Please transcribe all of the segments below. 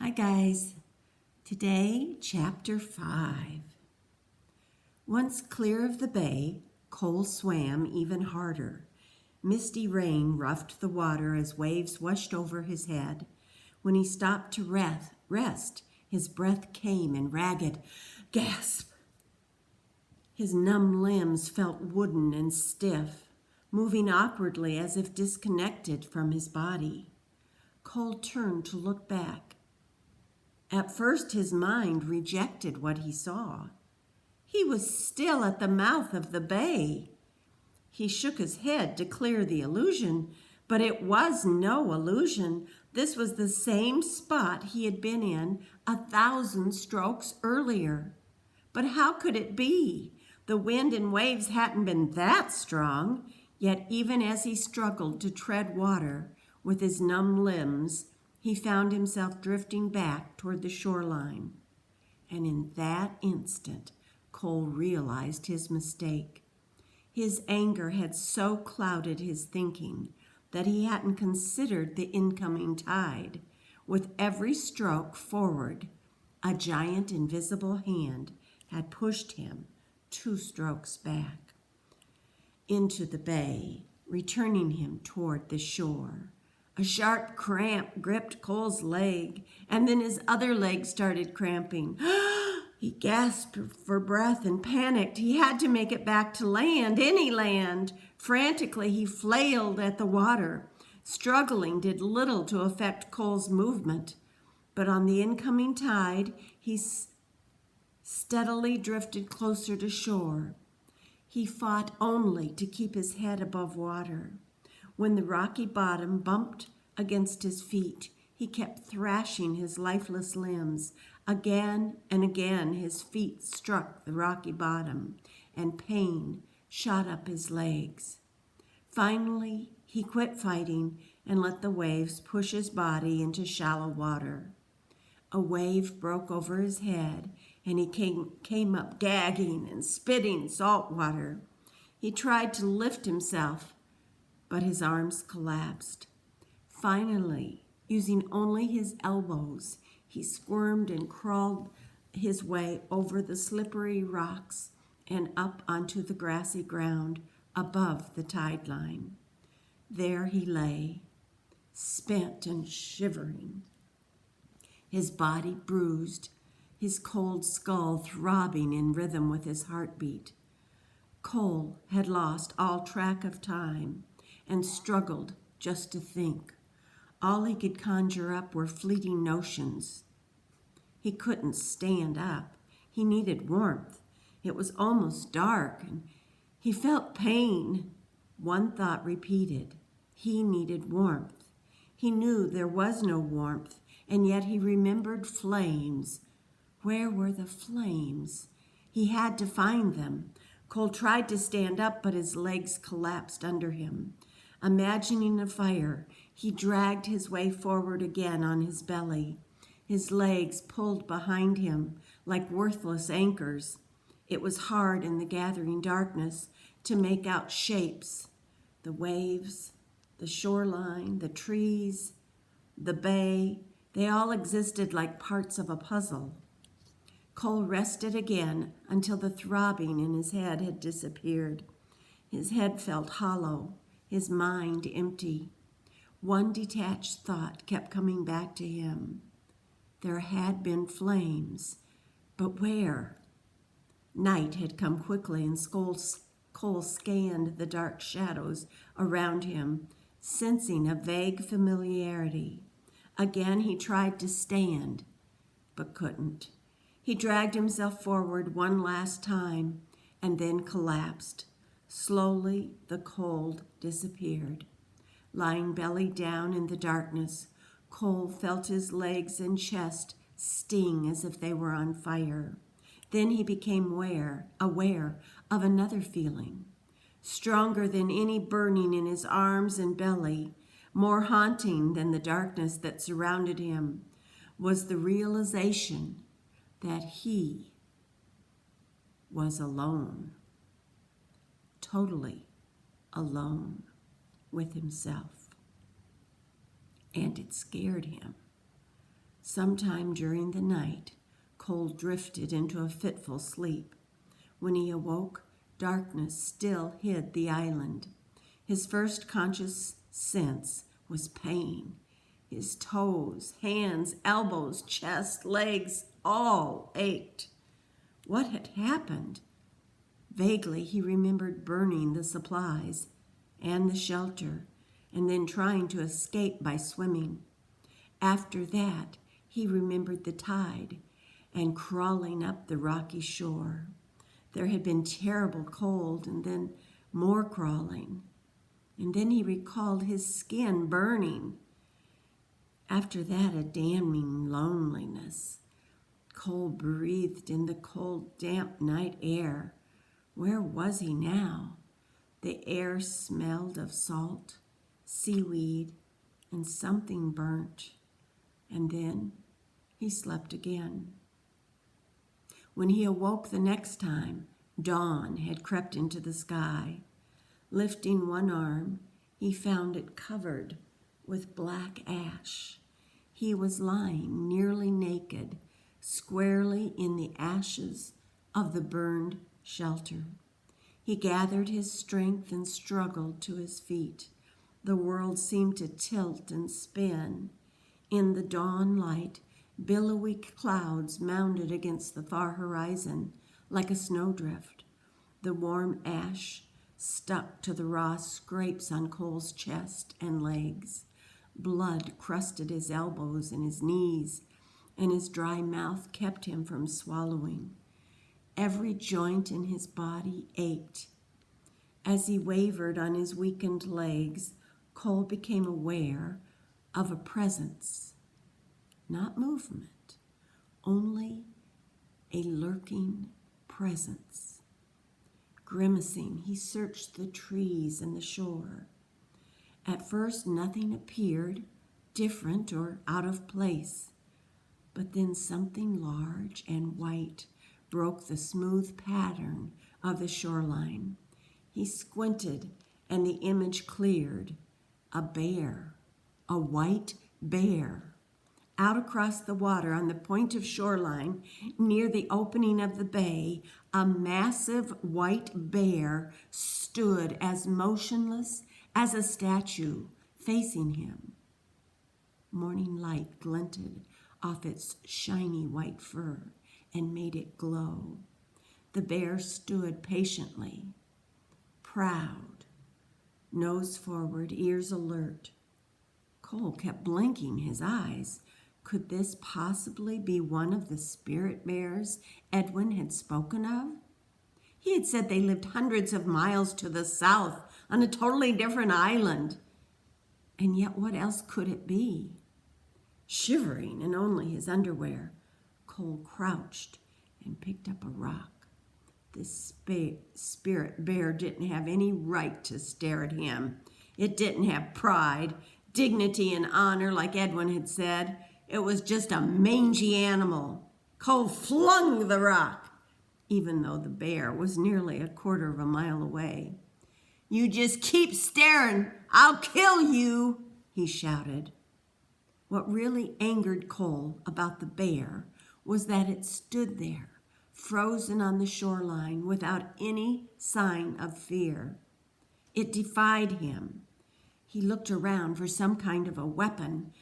Hi guys, today chapter 5. Once clear of the bay, Cole swam even harder. Misty rain roughed the water as waves washed over his head. When he stopped to rest, his breath came in ragged gasp. His numb limbs felt wooden and stiff, moving awkwardly as if disconnected from his body. Cole turned to look back. At first his mind rejected what he saw. He was still at the mouth of the bay. He shook his head to clear the illusion, but it was no illusion. This was the same spot he had been in 1,000 strokes earlier. But how could it be? The wind and waves hadn't been that strong, yet even as he struggled to tread water with his numb limbs, he found himself drifting back toward the shoreline. And in that instant, Cole realized his mistake. His anger had so clouded his thinking that he hadn't considered the incoming tide. With every stroke forward, a giant invisible hand had pushed him 2 strokes back into the bay, returning him toward the shore. A sharp cramp gripped Cole's leg, and then his other leg started cramping. He gasped for breath and panicked. He had to make it back to land, any land. Frantically, he flailed at the water. Struggling did little to affect Cole's movement, but on the incoming tide, he steadily drifted closer to shore. He fought only to keep his head above water. When the rocky bottom bumped against his feet, he kept thrashing his lifeless limbs. Again and again his feet struck the rocky bottom, and pain shot up his legs. Finally, he quit fighting and let the waves push his body into shallow water. A wave broke over his head, and he came up gagging and spitting salt water. He tried to lift himself, but his arms collapsed. Finally, using only his elbows, he squirmed and crawled his way over the slippery rocks and up onto the grassy ground above the tide line. There he lay, spent and shivering, his body bruised, his cold skull throbbing in rhythm with his heartbeat. Cole had lost all track of time and struggled just to think. All he could conjure up were fleeting notions. He couldn't stand up. He needed warmth. It was almost dark, and he felt pain. One thought repeated. He needed warmth. He knew there was no warmth, and yet he remembered flames. Where were the flames? He had to find them. Cole tried to stand up, but his legs collapsed under him. Imagining a fire, he dragged his way forward again on his belly. His legs pulled behind him like worthless anchors. It was hard in the gathering darkness to make out shapes. The waves, the shoreline, the trees, the bay, they all existed like parts of a puzzle. Cole rested again until the throbbing in his head had disappeared. His head felt hollow, his mind empty. One detached thought kept coming back to him. There had been flames, but where? Night had come quickly, and Cole scanned the dark shadows around him, sensing a vague familiarity. Again he tried to stand, but couldn't. He dragged himself forward one last time, and then collapsed. Slowly, the cold disappeared. Lying belly down in the darkness, Cole felt his legs and chest sting as if they were on fire. Then he became aware of another feeling, stronger than any burning in his arms and belly, more haunting than the darkness that surrounded him, was the realization that he was alone, totally alone with himself. And it scared him. Sometime during the night, Cole drifted into a fitful sleep. When he awoke, darkness still hid the island. His first conscious sense was pain. His toes, hands, elbows, chest, legs, all ached. What had happened? Vaguely, he remembered burning the supplies and the shelter, and then trying to escape by swimming. After that, he remembered the tide and crawling up the rocky shore. There had been terrible cold and then more crawling. And then he recalled his skin burning. After that, a damning loneliness. Cole breathed in the cold, damp night air. Where was he now? The air smelled of salt, seaweed, and something burnt. And then he slept again. When he awoke the next time, dawn had crept into the sky. Lifting one arm, he found it covered with black ash. He was lying nearly naked, squarely in the ashes of the burned shelter. He gathered his strength and struggled to his feet. The world seemed to tilt and spin. In the dawn light, billowy clouds mounted against the far horizon like a snowdrift. The warm ash stuck to the raw scrapes on Cole's chest and legs. Blood crusted his elbows and his knees, and his dry mouth kept him from swallowing. Every joint in his body ached. As he wavered on his weakened legs, Cole became aware of a presence, not movement, only a lurking presence. Grimacing, he searched the trees and the shore. At first, nothing appeared different or out of place, but then something large and white broke the smooth pattern of the shoreline. He squinted, and the image cleared. A bear, a white bear. Out across the water on the point of shoreline, near the opening of the bay, a massive white bear stood as motionless as a statue, facing him. Morning light glinted off its shiny white fur and made it glow. The bear stood patiently, proud, nose forward, ears alert. Cole kept blinking his eyes. Could this possibly be one of the spirit bears Edwin had spoken of? He had said they lived hundreds of miles to the south on a totally different island. And yet what else could it be? Shivering in only his underwear, Cole crouched and picked up a rock. This spirit bear didn't have any right to stare at him. It didn't have pride, dignity, and honor like Edwin had said. It was just a mangy animal. Cole flung the rock, even though the bear was nearly a quarter of a mile away. "You just keep staring. I'll kill you," he shouted. What really angered Cole about the bear was that it stood there, frozen on the shoreline without any sign of fear. It defied him. He looked around for some kind of a weapon.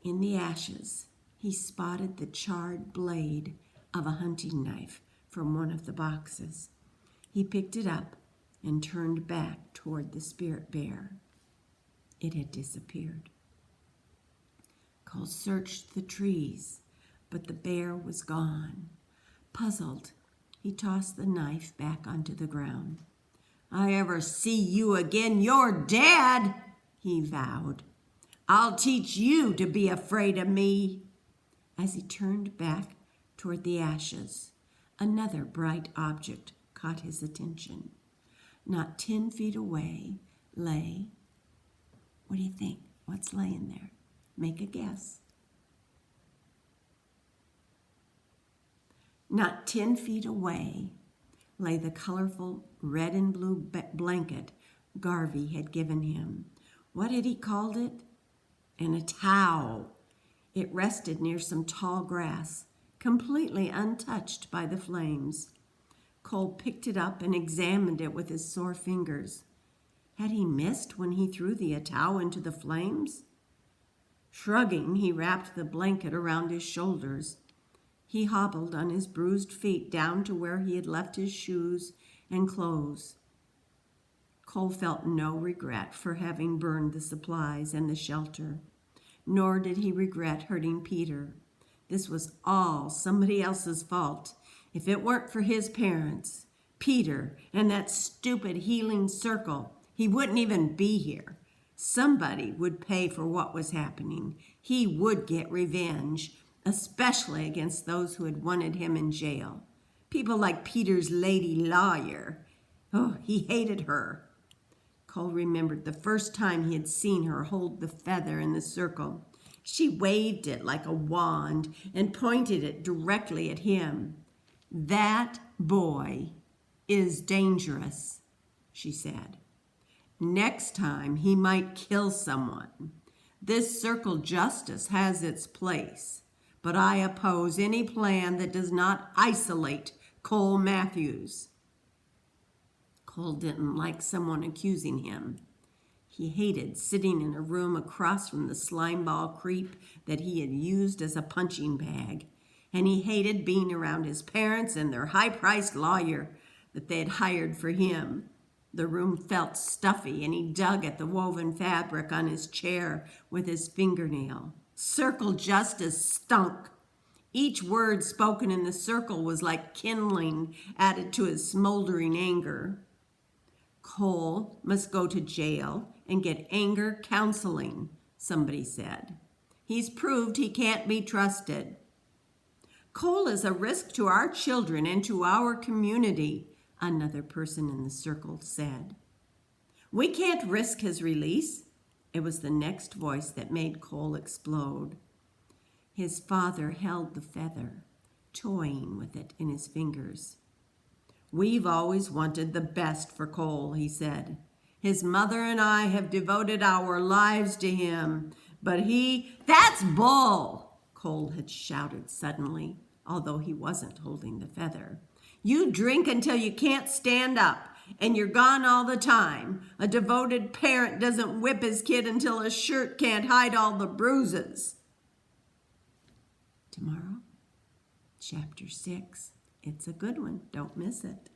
In the ashes, he spotted the charred blade of a hunting knife from one of the boxes. He picked it up and turned back toward the spirit bear. It had disappeared. Cole searched the trees, but the bear was gone. Puzzled, he tossed the knife back onto the ground. "I ever see you again, you're dead," he vowed. "I'll teach you to be afraid of me." As he turned back toward the ashes, another bright object caught his attention. Not 10 feet away lay, what do you think? What's laying there? Make a guess. Not 10 feet away lay the colorful red and blue blanket Garvey had given him. What had he called it? A towel. It rested near some tall grass, completely untouched by the flames. Cole picked it up and examined it with his sore fingers. Had he missed when he threw the Atau into the flames? Shrugging, he wrapped the blanket around his shoulders. He hobbled on his bruised feet down to where he had left his shoes and clothes. Cole felt no regret for having burned the supplies and the shelter, nor did he regret hurting Peter. This was all somebody else's fault. If it weren't for his parents, Peter, and that stupid healing circle, he wouldn't even be here. Somebody would pay for what was happening. He would get revenge, especially against those who had wanted him in jail. People like Peter's lady lawyer. Oh, he hated her. Cole remembered the first time he had seen her hold the feather in the circle. She waved it like a wand and pointed it directly at him. "That boy is dangerous," she said. "Next time he might kill someone. This circle justice has its place, but I oppose any plan that does not isolate Cole Matthews." Cole didn't like someone accusing him. He hated sitting in a room across from the slimeball creep that he had used as a punching bag, and he hated being around his parents and their high-priced lawyer that they had hired for him. The room felt stuffy, and he dug at the woven fabric on his chair with his fingernail. Circle justice stunk. Each word spoken in the circle was like kindling added to his smoldering anger. Cole must go to jail and get anger counseling, somebody said. He's proved he can't be trusted. Cole is a risk to our children and to our community, another person in the circle said. We can't risk his release. It was the next voice that made Cole explode. His father held the feather, toying with it in his fingers. "We've always wanted the best for Cole," he said. "His mother and I have devoted our lives to him, but That's bull!" Cole had shouted suddenly, although he wasn't holding the feather. "You drink until you can't stand up, and you're gone all the time. A devoted parent doesn't whip his kid until his shirt can't hide all the bruises." Tomorrow, Chapter 6. It's a good one. Don't miss it.